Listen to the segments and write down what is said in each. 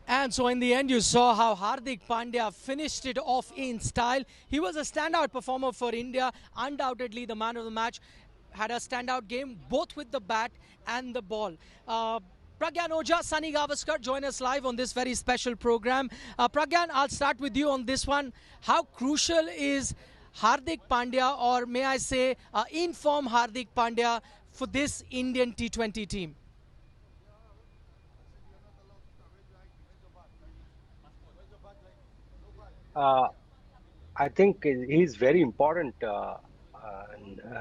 And so in the end, you saw how Hardik Pandya finished it off in style. He was a standout performer for India, undoubtedly the man of the match. Had a standout game, both with the bat and the ball. Uh, Pragyan, Ojha, Sunny Gavaskar join us live on this very special program. Pragyan, I'll start with you on this one. How crucial is Hardik Pandya, or may I say, in-form Hardik Pandya, for this Indian T20 team? Uh, I think he's very important,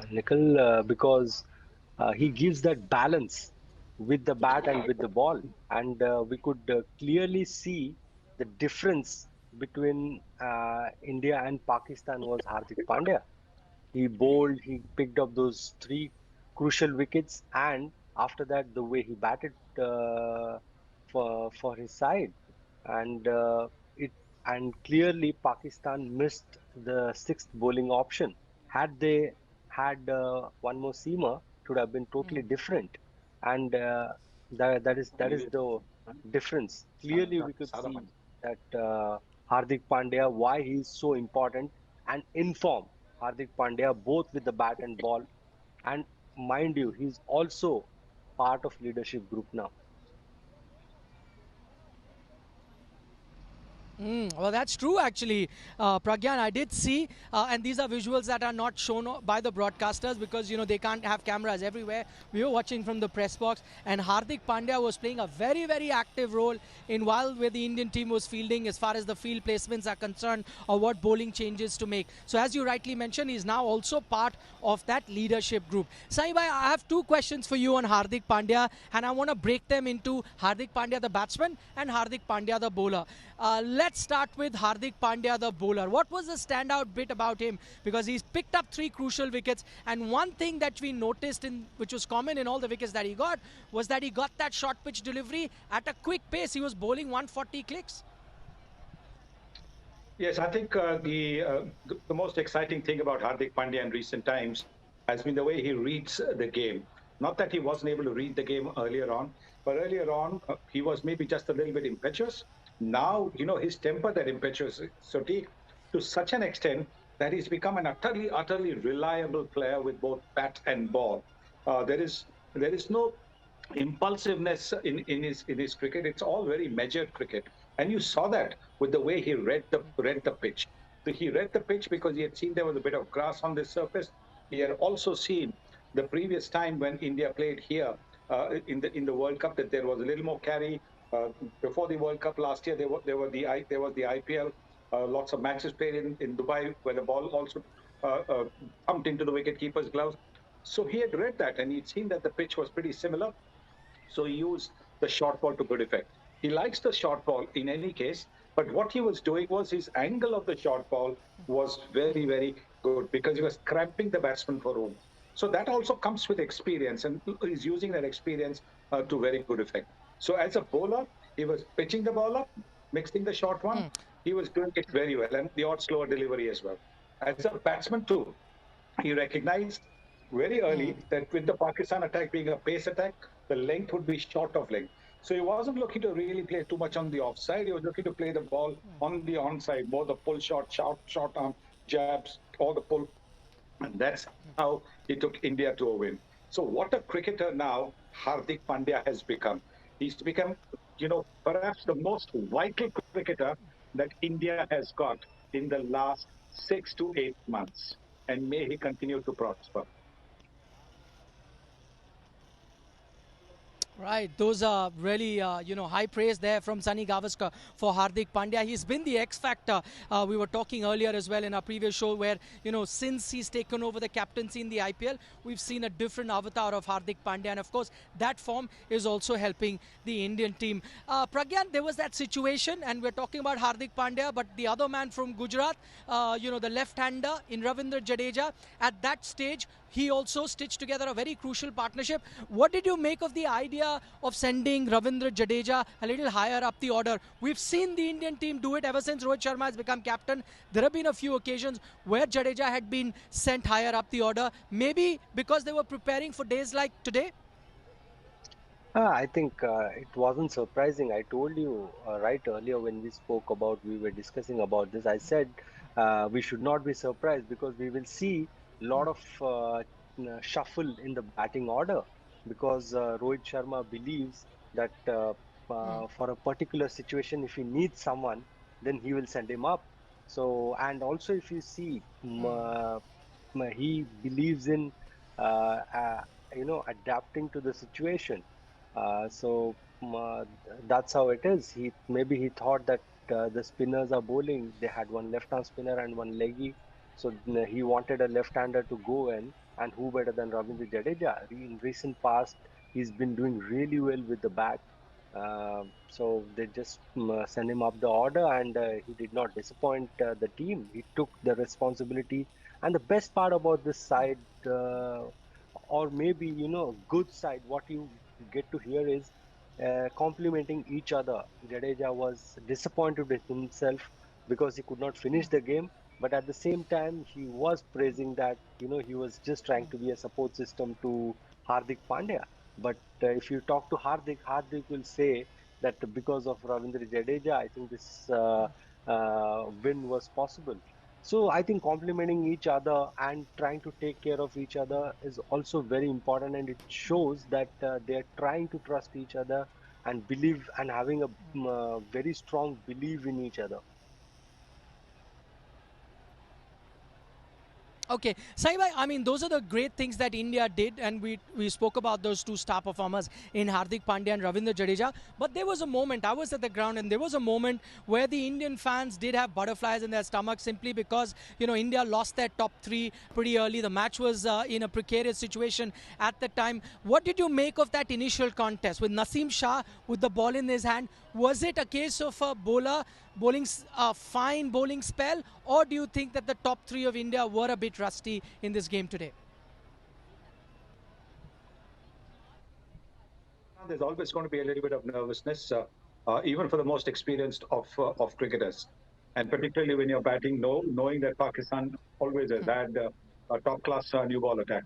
Nikhil, because he gives that balance with the bat and with the ball. And we could clearly see the difference between India and Pakistan was Hardik Pandya. He bowled, he picked up those three crucial wickets, and after that, the way he batted for his side, and it and clearly Pakistan missed the sixth bowling option. Had they had one more seamer, it would have been totally different, and that is the difference. Clearly, we could see that Hardik Pandya, why he is so important and in form. Hardik Pandya, both with the bat and ball. And mind you, he's also part of leadership group now. Well, that's true, actually. Pragyan, I did see, and these are visuals that are not shown by the broadcasters because, they can't have cameras everywhere. We were watching from the press box, and Hardik Pandya was playing a very, very active role in while where the Indian team was fielding as far as the field placements are concerned or what bowling changes to make. So, as you rightly mentioned, he's now also part of that leadership group. Saibhai, I have two questions for you on Hardik Pandya, and I want to break them into Hardik Pandya, the batsman, and Hardik Pandya, the bowler. Let's start with Hardik Pandya, the bowler. What was the standout bit about him? Because he's picked up three crucial wickets, and one thing that we noticed, which was common in all the wickets that he got, was that he got that short pitch delivery at a quick pace. He was bowling 140 clicks. Yes, I think the most exciting thing about Hardik Pandya in recent times has been the way he reads the game. Not that he wasn't able to read the game earlier on, but earlier on he was maybe just a little bit impetuous. Now, his temper that impetuous, Soti, to such an extent that he's become an utterly reliable player with both bat and ball. There is no impulsiveness in his cricket. It's all very measured cricket, and you saw that with the way he read the pitch. So he read the pitch because he had seen there was a bit of grass on the surface. He had also seen the previous time when India played here in the World Cup that there was a little more carry. Before the World Cup last year, there was the IPL. Lots of matches played in Dubai where the ball also pumped into the wicketkeeper's gloves. So he had read that and he'd seen that the pitch was pretty similar. So he used the short ball to good effect. He likes the short ball in any case, but what he was doing was his angle of the short ball was very, very good because he was cramping the batsman for room. So that also comes with experience, and he's using that experience to very good effect. So as a bowler, he was pitching the ball up, mixing the short one. He was doing it very well, and the odd slower delivery as well. As a batsman too, he recognized very early that with the Pakistan attack being a pace attack, the length would be short of length. So he wasn't looking to really play too much on the offside. He was looking to play the ball on the onside, both the pull shot, short arm jabs, or the pull. And that's how he took India to a win. So what a cricketer now Hardik Pandya has become. He's become, perhaps the most vital cricketer that India has got in the last 6 to 8 months. And may he continue to prosper. Right, those are really, high praise there from Sunny Gavaskar for Hardik Pandya. He's been the X factor. We were talking earlier as well in our previous show where, since he's taken over the captaincy in the IPL, we've seen a different avatar of Hardik Pandya. And of course, that form is also helping the Indian team. Pragyan, there was that situation, and we're talking about Hardik Pandya, but the other man from Gujarat, the left-hander in Ravindra Jadeja, at that stage, he also stitched together a very crucial partnership. What did you make of the idea of sending Ravindra Jadeja a little higher up the order? We've seen the Indian team do it ever since Rohit Sharma has become captain. There have been a few occasions where Jadeja had been sent higher up the order, maybe because they were preparing for days like today. I think it wasn't surprising. I told you right earlier when we were discussing about this. I said we should not be surprised because we will see a lot of shuffle in the batting order because Rohit Sharma believes that for a particular situation, if he needs someone, then he will send him up. So, and also if you see, he believes in uh, uh, adapting to the situation. That's how it is. He thought that the spinners are bowling. They had one left-arm spinner and one leggy, so he wanted a left-hander to go in. And who better than Ravindra Jadeja? In recent past, he's been doing really well with the bat. So they just sent him up the order, and he did not disappoint the team. He took the responsibility. And the best part about this side, or maybe a good side, what you get to hear is complimenting each other. Jadeja was disappointed with himself because he could not finish the game, but at the same time he was praising that he was just trying to be a support system to Hardik Pandya. But if you talk to Hardik, Hardik will say that because of Ravindra Jadeja, I think this win was possible. So I think complimenting each other and trying to take care of each other is also very important, and it shows that they are trying to trust each other and believe and having a very strong belief in each other. Okay, Saibhai, I mean, those are the great things that India did, and we spoke about those two star performers in Hardik Pandya and Ravindra Jadeja. But there was a moment, I was at the ground, and there was a moment where the Indian fans did have butterflies in their stomach simply because, India lost their top three pretty early. The match was in a precarious situation at the time. What did you make of that initial contest with Naseem Shah with the ball in his hand? Was it a case of a bowling a fine bowling spell, or do you think that the top three of India were a bit rusty in this game today? There's always going to be a little bit of nervousness, even for the most experienced of cricketers, and particularly when you're batting, knowing that Pakistan always has had a top-class new ball attack.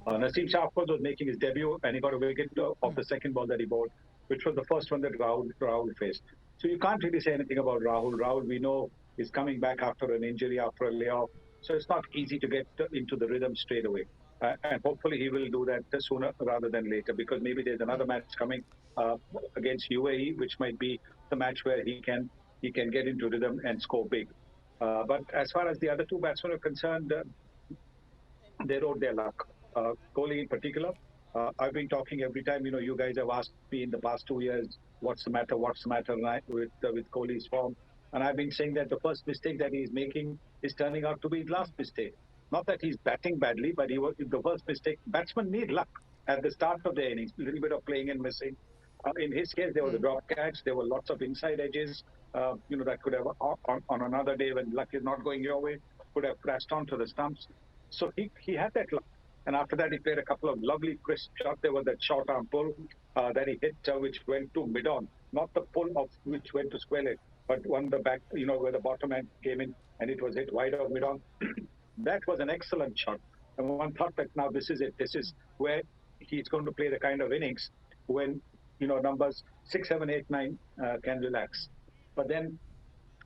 Naseem Shah, of course, was making his debut, and he got a wicket off the second ball that he bowled, which was the first one that Rahul faced. So you can't really say anything about Rahul. Rahul, we know, is coming back after an injury, after a layoff. So it's not easy to get into the rhythm straight away. And hopefully he will do that sooner rather than later, because maybe there's another match coming uh, against UAE, which might be the match where he can get into rhythm and score big. But as far as the other two batsmen are concerned, they rode their luck. Kohli in particular, I've been talking every time. You guys have asked me in the past 2 years, what's the matter with Kohli's form, and I've been saying that the first mistake that he's making is turning out to be his last mistake. Not that he's batting badly, but the first mistake. Batsmen need luck at the start of the innings, a little bit of playing and missing. In his case, there was a drop catch. There were lots of inside edges. That could have on another day when luck is not going your way, could have crashed onto the stumps. So he had that luck. And after that, he played a couple of lovely crisp shots. There was that short arm pull that he hit, which went to mid on, not the pull of which went to square leg, but one the back, where the bottom end came in and it was hit wide of mid on. That was an excellent shot. And one thought that now this is it. This is where he's going to play the kind of innings when numbers 6, 7, 8, 9 can relax. But then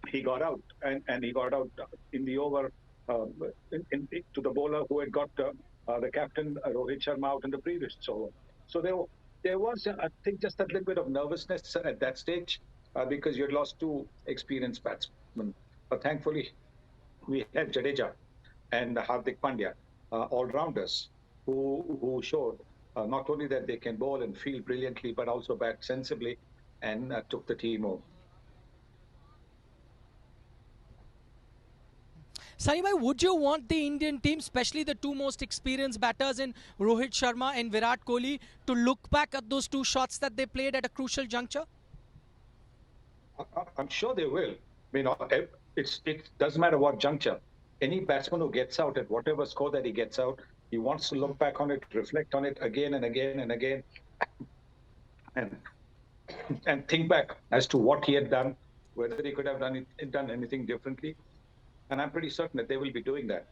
he got out, and he got out in the over uh, to the bowler who had got the captain Rohit Sharma out in the previous over. So there was, I think, just a little bit of nervousness at that stage because you had lost two experienced batsmen. But thankfully, we had Jadeja and Hardik Pandya, all rounders, who showed not only that they can bowl and field brilliantly, but also bat sensibly and took the team home. Sunny, would you want the Indian team, especially the two most experienced batters in Rohit Sharma and Virat Kohli, to look back at those two shots that they played at a crucial juncture? I'm sure they will. It doesn't matter what juncture. Any batsman who gets out at whatever score that he gets out, he wants to look back on it, reflect on it again and again and again, and and think back as to what he had done, whether he could have done anything differently. And I'm pretty certain that they will be doing that.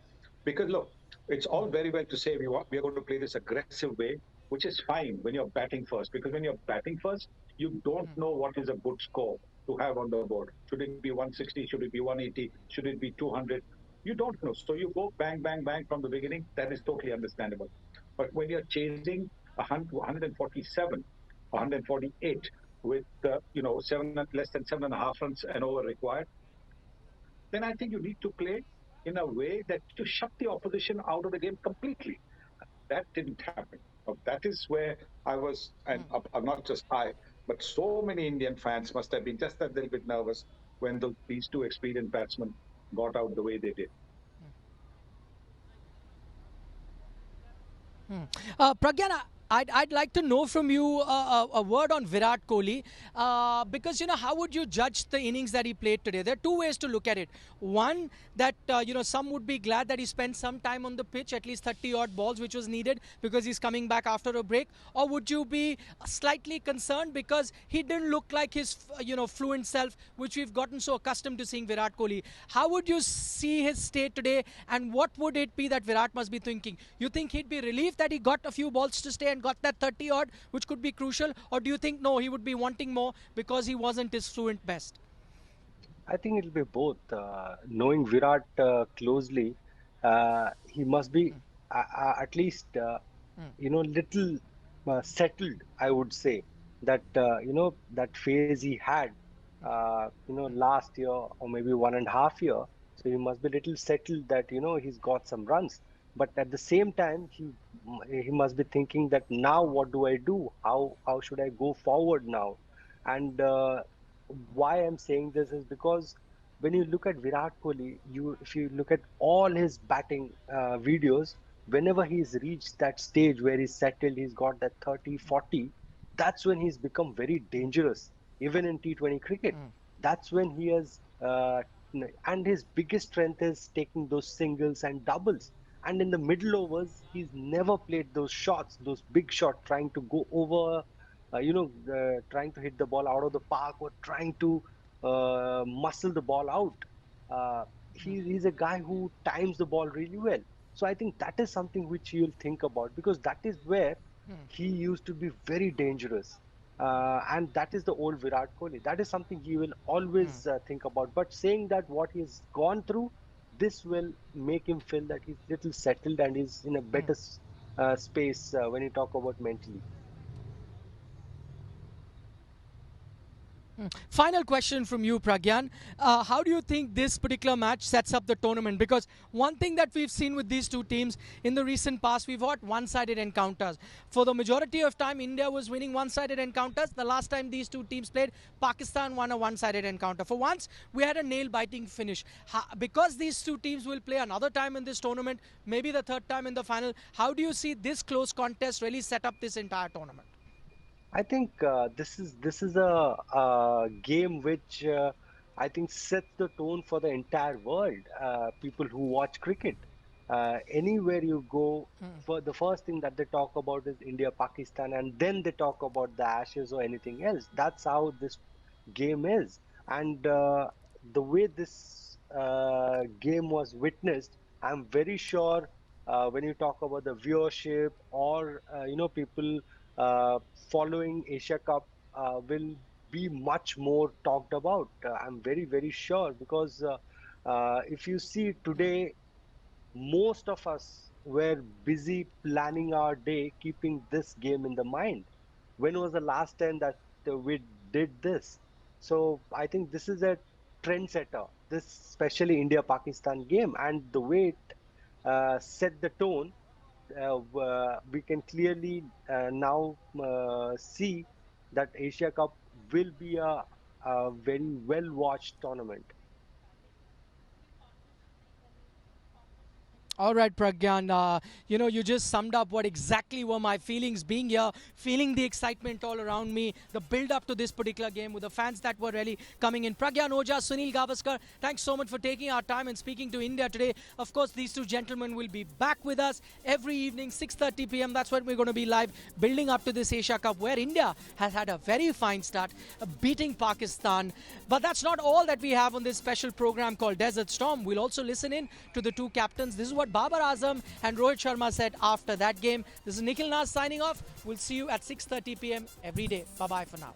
Because look, it's all very well to say we are going to play this aggressive way. which is fine when you're batting first, because when you're batting first, you don't know what is a good score to have on the board. Should it be 160? Should it be 180? Should it be 200? You don't know. So you go bang, bang, bang from the beginning. That is totally understandable. But when you're chasing 147, 148 with less than 7.5 runs and over required, then I think you need to play in a way that you shut the opposition out of the game completely. That didn't happen. That is where I was, and not just I, but so many Indian fans must have been just a little bit nervous when these two experienced batsmen got out the way they did. Pragyan, I'd like to know from you a word on Virat Kohli because how would you judge the innings that he played today? There are two ways to look at it. One, that some would be glad that he spent some time on the pitch, at least 30 odd balls, which was needed because he's coming back after a break. Or would you be slightly concerned because he didn't look like his fluent self, which we've gotten so accustomed to seeing Virat Kohli? How would you see his state today, and what would it be that Virat must be thinking? You think he'd be relieved that he got a few balls to stay and got that 30 odd, which could be crucial, or do you think no, he would be wanting more because he wasn't his fluent best? I think it'll be both. Knowing Virat closely, he must be at least little settled. I would say that that phase he had last year or maybe 1.5 year. So he must be little settled that he's got some runs. But at the same time, he must be thinking that now what do I do? How should I go forward now? And why I'm saying this is because when you look at Virat Kohli, if you look at all his batting videos, whenever he's reached that stage where he's settled, he's got that 30, 40, that's when he's become very dangerous, even in T20 cricket. That's when he has, and his biggest strength is taking those singles and doubles. And in the middle overs, he's never played those shots, those big shots, trying to go over trying to hit the ball out of the park or trying to muscle the ball out. He's a guy who times the ball really well. So I think that is something which you'll think about because that is where he used to be very dangerous. And that is the old Virat Kohli. That is something he will always think about. But saying that what he's gone through, this will make him feel that he's little settled and he's in a better space when you talk about mentally. Final question from you, Pragyan. How do you think this particular match sets up the tournament? Because one thing that we've seen with these two teams in the recent past, we've got one-sided encounters. For the majority of time, India was winning one-sided encounters. The last time these two teams played, Pakistan won a one-sided encounter. For once, we had a nail-biting finish. Because these two teams will play another time in this tournament, maybe the third time in the final, how do you see this close contest really set up this entire tournament? I think this is a game which I think sets the tone for the entire world. People who watch cricket, anywhere you go, for the first thing that they talk about is India, Pakistan, and then they talk about the Ashes or anything else. That's how this game is, and the way this game was witnessed, I'm very sure when you talk about the viewership or people uh, following Asia Cup will be much more talked about. I'm very, very sure because if you see today, most of us were busy planning our day, keeping this game in the mind. When was the last time that we did this? So I think this is a trendsetter, this especially India-Pakistan game, and the way it set the tone we can clearly now see that Asia Cup will be a very well watched tournament. All right, Pragyan, you just summed up what exactly were my feelings being here, feeling the excitement all around me, the build up to this particular game with the fans that were really coming in. Pragyan, Ojha, Sunil Gavaskar, thanks so much for taking our time and speaking to India today. Of course, these two gentlemen will be back with us every evening, 6:30 p.m. That's when we're going to be live, building up to this Asia Cup, where India has had a very fine start, beating Pakistan. But that's not all that we have on this special program called Desert Storm. We'll also listen in to the two captains. This is what what Babar Azam and Rohit Sharma said after that game. This is Nikhil Nas signing off. We'll see you at 6:30 p.m. every day. Bye-bye for now.